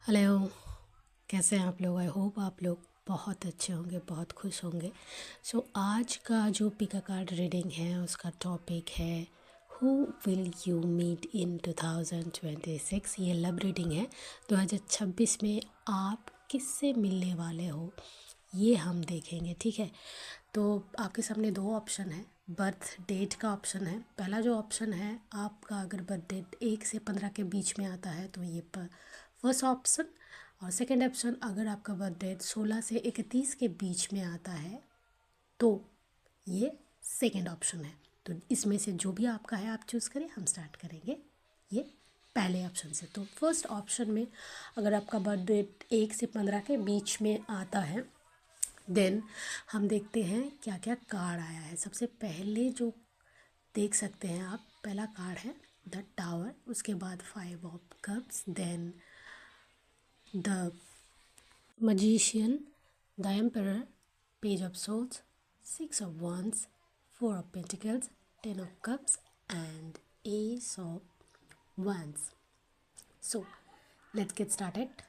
Hello. कैसे हैं आप लोग? आई होप आप लोग बहुत अच्छे होंगे, बहुत खुश होंगे। आज का जो पिका कार्ड रीडिंग है उसका टॉपिक है who will you meet in 2026। ये लव रीडिंग है। 2026 में आप किससे मिलने वाले हो ये हम देखेंगे, ठीक है। तो आपके सामने दो ऑप्शन है। बर्थ डेट का ऑप्शन है। पहला जो ऑप्शन है, आपका अगर बर्थ डेट 1 से 15 के बीच में आता है तो ये फर्स्ट ऑप्शन। और सेकंड ऑप्शन, अगर आपका बर्थ डेट 16 से 31 के बीच में आता है तो ये सेकंड ऑप्शन है। तो इसमें से जो भी आपका है आप चूज़ करें। हम स्टार्ट करेंगे ये पहले ऑप्शन से। तो फर्स्ट ऑप्शन में अगर आपका बर्थ डेट 1 से 15 के बीच में आता है देन हम देखते हैं क्या क्या कार्ड आया है। सबसे पहले जो देख सकते हैं आप, पहला कार्ड है द टावर, उसके बाद 5 of cups, then the magician, the emperor, page of swords, 6 of wands, 4 of pentacles, 10 of cups and ace of wands. So let's get started.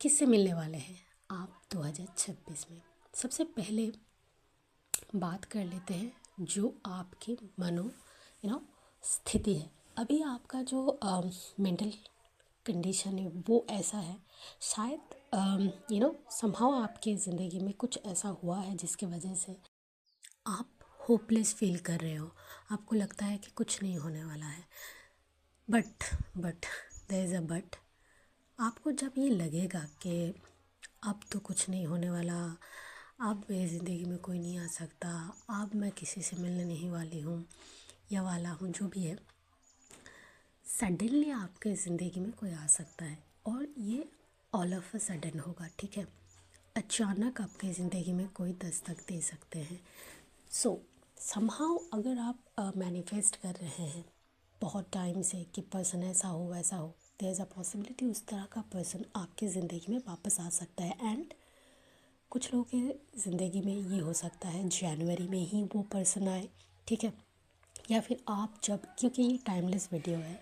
किससे मिलने वाले हैं आप 2026 में? सबसे पहले बात कर लेते हैं जो आपकी स्थिति है। अभी आपका जो मेंटल कंडीशन है वो ऐसा है, शायद समहाउ आपके ज़िंदगी में कुछ ऐसा हुआ है जिसकी वजह से आप होपलेस फील कर रहे हो। आपको लगता है कि कुछ नहीं होने वाला है। But there is a but. आपको जब ये लगेगा कि अब तो कुछ नहीं होने वाला, अब मेरी ज़िंदगी में कोई नहीं आ सकता, अब मैं किसी से मिलने नहीं वाली हूँ या वाला हूँ, जो भी है, सडनली आपके ज़िंदगी में कोई आ सकता है और ये ऑल ऑफ अ सडन होगा, ठीक है। अचानक आपके ज़िंदगी में कोई दस्तक दे सकते हैं। समहाउ अगर आप मैनिफेस्ट कर रहे हैं बहुत टाइम से कि पर्सन ऐसा हो वैसा हो, देयर इज़ अ पॉसिबिलिटी उस तरह का पर्सन आपकी ज़िंदगी में वापस आ सकता है। एंड कुछ लोगों की ज़िंदगी में ये हो सकता है जनवरी में ही वो पर्सन आए, ठीक है। या फिर आप जब, क्योंकि ये टाइमलेस वीडियो है,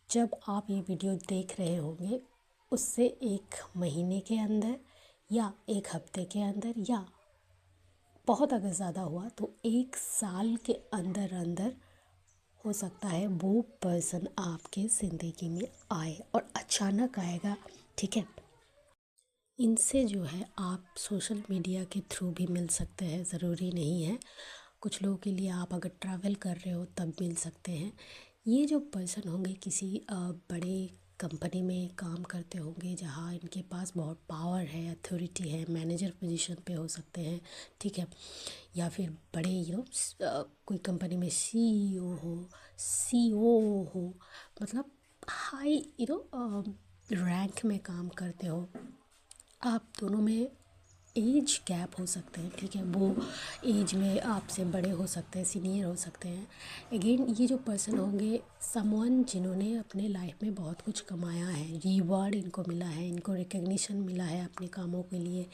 जब आप ये वीडियो देख रहे होंगे उससे 1 महीने के अंदर या 1 हफ्ते के अंदर या बहुत अगर ज़्यादा हुआ तो 1 साल के अंदर अंदर हो सकता है वो पर्सन आपके ज़िंदगी में आए और अचानक आएगा, ठीक है। इनसे जो है आप सोशल मीडिया के थ्रू भी मिल सकते हैं, ज़रूरी नहीं है। कुछ लोगों के लिए आप अगर ट्रैवल कर रहे हो तब मिल सकते हैं। ये जो पर्सन होंगे किसी बड़े कंपनी में काम करते होंगे जहाँ इनके पास बहुत पावर है, अथॉरिटी है, मैनेजर पोजीशन पे हो सकते हैं, ठीक है। या फिर बड़े कोई कंपनी में सीईओ हो, मतलब हाई रैंक में काम करते हो। आप दोनों में एज गैप हो सकते हैं, ठीक है। वो एज में आपसे बड़े हो सकते हैं, सीनियर हो सकते हैं। अगेन ये जो पर्सन होंगे समवन जिन्होंने अपने लाइफ में बहुत कुछ कमाया है, रिवॉर्ड इनको मिला है, इनको रिकग्निशन मिला है अपने कामों के लिए।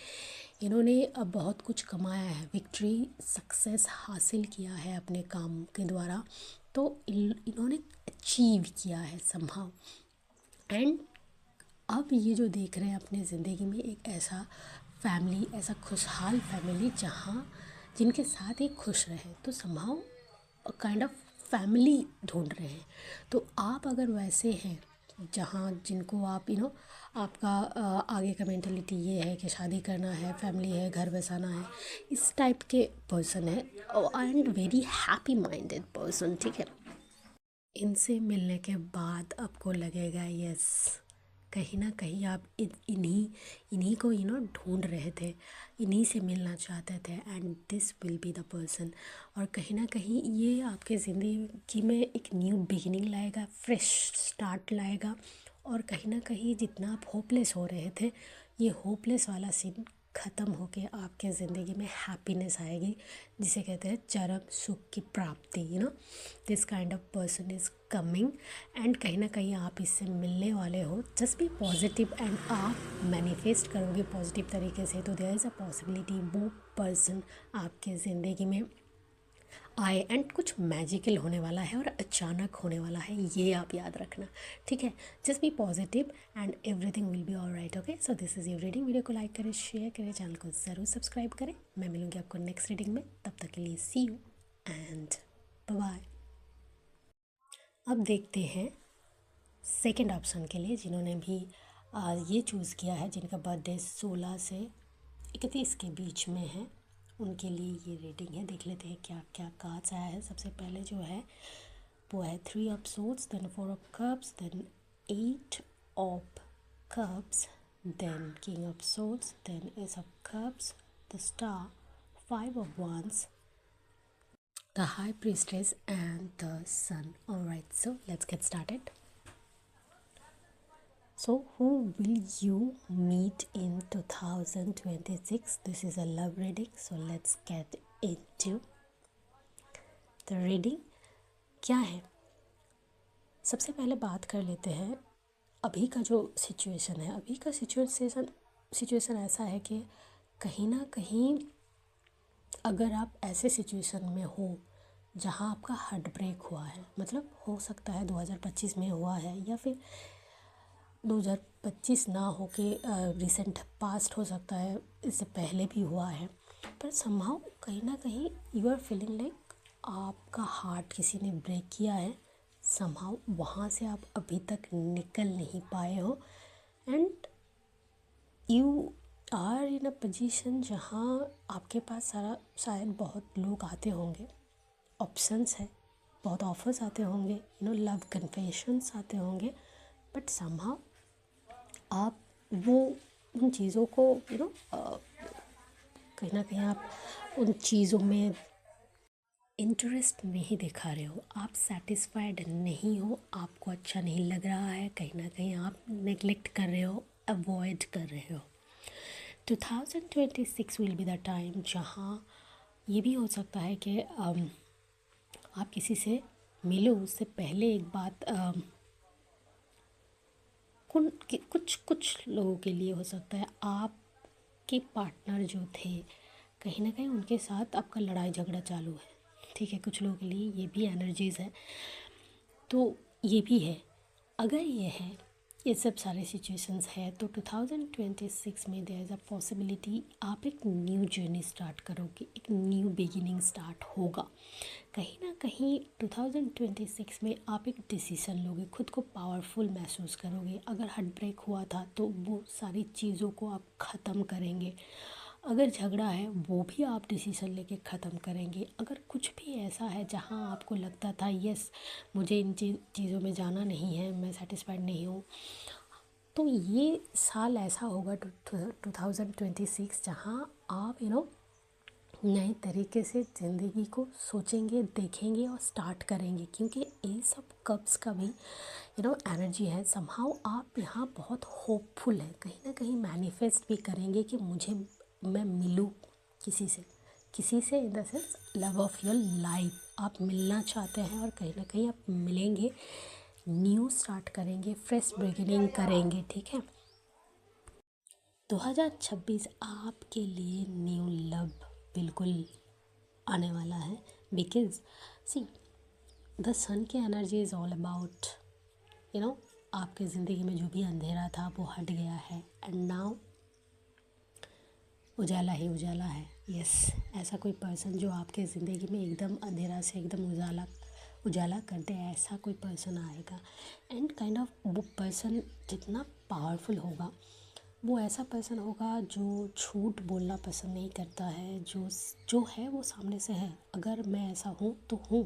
इन्होंने अब बहुत कुछ कमाया है, विक्ट्री सक्सेस हासिल किया है अपने काम के द्वारा। तो इन्होंने अचीव किया है समहाउ। एंड अब ये जो देख रहे हैं अपने ज़िंदगी में एक ऐसा फैमिली, ऐसा खुशहाल फैमिली जहाँ जिनके साथ ये खुश रहे, तो समहाउ काइंड ऑफ फैमिली ढूंढ रहे हैं। तो आप अगर वैसे हैं जहाँ जिनको आप आपका आगे का मेंटलिटी ये है कि शादी करना है, फैमिली है, घर बसाना है, इस टाइप के पर्सन है and very happy minded person, ठीक है। इनसे मिलने के बाद आपको लगेगा यस, कहीं ना कहीं आप इन्हीं को ढूंढ रहे थे, इन्हीं से मिलना चाहते थे and this will be the person. और कहीं ना कहीं ये आपके ज़िंदगी में एक न्यू बिगिनिंग लाएगा, फ्रेश स्टार्ट लाएगा। और कहीं ना कहीं जितना आप होपलेस हो रहे थे, ये होपलेस वाला सीन ख़त्म होके आपके ज़िंदगी में हैप्पीनेस आएगी, जिसे कहते हैं चरम सुख की प्राप्ति। This kind of person is coming and कहीं ना कहीं आप इससे मिलने वाले हो। जस्ट बी पॉजिटिव एंड आप मैनिफेस्ट करोगे पॉजिटिव तरीके से तो देयर इज़ अ पॉसिबिलिटी वो पर्सन आपके ज़िंदगी में आए एंड कुछ मैजिकल होने वाला है और अचानक होने वाला है, ये आप याद रखना, ठीक है। Just be positive and everything will be all right. Okay, so this is your reading. Video को लाइक करें, शेयर करें, चैनल को ज़रूर सब्सक्राइब करें। मैं मिलूँगी आपको नेक्स्ट रीडिंग में, तब तक के लिए सी यू एंड बाय। अब देखते हैं सेकेंड ऑप्शन के लिए, जिन्होंने भी ये चूज़ किया है, जिनका बर्थडे 16 से 31 के बीच में है, उनके लिए ये रीडिंग है। देख लेते हैं क्या क्या कार्ड्स आया है। सबसे पहले जो है वो है 3 of swords, then 4 of cups, then 8 of cups, then king of swords, then ace of cups, the star, 5 of wands, the high priestess and the sun. All right, so let's get started. So who will you meet in 2026? This is a love reading, so let's get into the reading. क्या है, सबसे पहले बात कर लेते हैं अभी का जो सिचुएशन है। अभी का सिचुएशन ऐसा है कि कहीं ना कहीं अगर आप ऐसे सिचुएशन में हो जहाँ आपका हार्ट ब्रेक हुआ है, मतलब हो सकता है 2025 में हुआ है या फिर 2025 ना हो के रिसेंट पास्ट हो सकता है, इससे पहले भी हुआ है, पर समहाउ कहीं ना कहीं यू आर फीलिंग लाइक आपका हार्ट किसी ने ब्रेक किया है। समहाउ वहाँ से आप अभी तक निकल नहीं पाए हो and you are in a position जहाँ आपके पास शायद बहुत लोग आते होंगे, ऑप्शंस है, बहुत ऑफर्स आते होंगे, लव कन्फेशंस आते होंगे, बट समहाउ आप वो उन चीज़ों को कहीं ना कहीं आप उन चीज़ों में इंटरेस्ट नहीं दिखा रहे हो, आप सेटिस्फाइड नहीं हो, आपको अच्छा नहीं लग रहा है, कहीं ना कहीं आप नेगलेक्ट कर रहे हो, अवॉइड कर रहे हो। 2026 विल बी द टाइम जहाँ ये भी हो सकता है कि आप किसी से मिलो उससे पहले एक बात कुछ लोगों के लिए हो सकता है आपके पार्टनर जो थे कहीं ना कहीं उनके साथ आपका लड़ाई झगड़ा चालू है, ठीक है। कुछ लोगों के लिए ये भी एनर्जीज़ है, तो ये भी है। अगर ये है, ये सब सारे सिचुएशंस है, तो 2026 में देयर इज़ अ पॉसिबिलिटी आप एक न्यू जर्नी स्टार्ट करोगे, एक न्यू बिगिनिंग स्टार्ट होगा। कहीं ना कहीं 2026 में आप एक डिसीज़न लोगे, खुद को पावरफुल महसूस करोगे। अगर हार्ट ब्रेक हुआ था तो वो सारी चीज़ों को आप ख़त्म करेंगे। अगर झगड़ा है वो भी आप डिसीज़न लेके ख़त्म करेंगे। अगर कुछ भी ऐसा है जहाँ आपको लगता था यस मुझे इन चीज़ों में जाना नहीं है, मैं सेटिस्फाइड नहीं हूँ, तो ये साल ऐसा होगा 2026 जहाँ आप नए तरीके से ज़िंदगी को सोचेंगे, देखेंगे और स्टार्ट करेंगे, क्योंकि ये सब कब्स का भी एनर्जी है। समहाउ आप यहाँ बहुत होपफुल है, कहीं ना कहीं मैनिफेस्ट भी करेंगे कि मैं मिलूँ किसी से in the sense love of your life, आप मिलना चाहते हैं और कहीं ना कहीं आप मिलेंगे, न्यू स्टार्ट करेंगे, फ्रेश बिगिनिंग करेंगे, ठीक है। 2026 आपके लिए न्यू लव बिल्कुल आने वाला है, बिकॉज सी द सन की एनर्जी इज़ ऑल अबाउट आपके ज़िंदगी में जो भी अंधेरा था वो हट गया है एंड नाउ उजाला ही उजाला है। यस, ऐसा कोई पर्सन जो आपके ज़िंदगी में एकदम अंधेरा से एकदम उजाला कर दे, ऐसा कोई पर्सन आएगा एंड काइंड ऑफ वो पर्सन जितना पावरफुल होगा, वो ऐसा पर्सन होगा जो झूठ बोलना पसंद नहीं करता है, जो है वो सामने से है। अगर मैं ऐसा हूँ तो हूँ,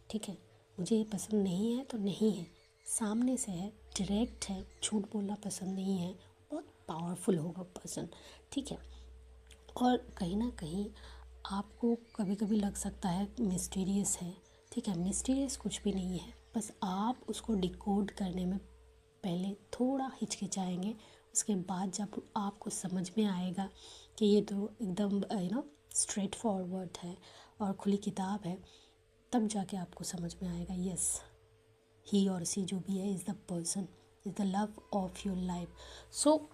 ठीक है, मुझे ये पसंद नहीं है तो नहीं है, सामने से है, डायरेक्ट है, झूठ बोलना पसंद नहीं है, बहुत पावरफुल होगा पर्सन, ठीक है। और कहीं ना कहीं आपको कभी कभी लग सकता है मिस्टीरियस है, ठीक है, मिस्टीरियस कुछ भी नहीं है, बस आप उसको डिकोड करने में पहले थोड़ा हिचकिचाएंगे, उसके बाद जब आपको समझ में आएगा कि ये तो एकदम स्ट्रेट फॉरवर्ड है और खुली किताब है, तब जाके आपको समझ में आएगा यस ही और सी जो भी है is the person, is the love of your life. So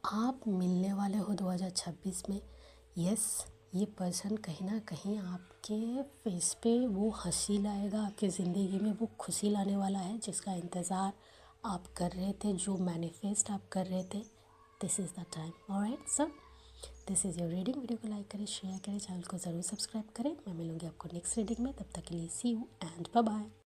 आप मिलने वाले हो 2026 में। यस, ये पर्सन कहीं ना कहीं आप आपके फेस पे वो हंसी लाएगा, आपकी ज़िंदगी में वो खुशी लाने वाला है जिसका इंतज़ार आप कर रहे थे, जो मैनिफेस्ट आप कर रहे थे। This is the time. Alright sir, this is your reading. Video को लाइक करें, शेयर करें, चैनल को ज़रूर सब्सक्राइब करें। मैं मिलूँगी आपको नेक्स्ट रीडिंग में, तब तक के लिए सी यू एंड बाय बाय।